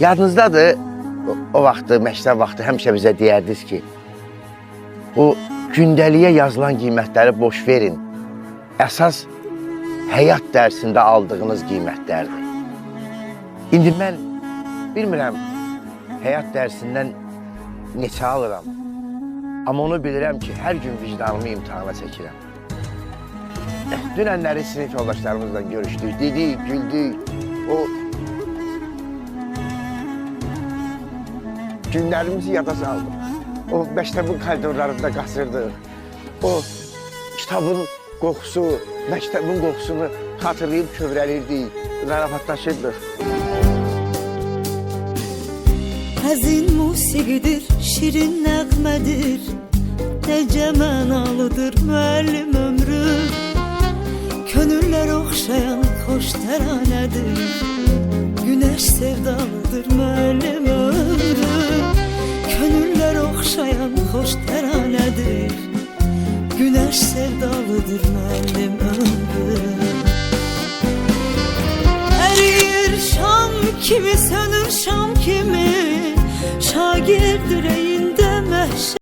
Yadınızdadır, o vaxtı, məktəb vaxtı həmişə bizə deyərdiniz ki, o gündəliyə yazılan qiymətləri boş verin. Əsas həyat dərsində aldığınız qiymətlərdir. İndi mən bilmirəm, həyat dərsindən neçə alıram. Amma onu bilirəm ki, hər gün vicdanımı imtihana çəkirəm. Dünənləri sinif yoldaşlarımızla görüşdük, dedik, güldük. O günlərimizi yada saldım. O məktəbin koridorlarında qaçırdıq. O kitabın qoxusu, məktəbin qoxusunu xatırlayıb kövrəlirdik, zarafatlaşırdıq. Həzin musiqidir, şirin nəğmədir, necə mənalıdır müəllim ömrü. Könüllər oxşayan xoş təranədir, günəş sevdalıdır müəllim ömrü. Könüllər oxşayan xoş təranədir, günəş sevdalıdır müəllim ömrü. Əriyir şam kimi, sönür şam kimi, şagird ürəyində məhşər.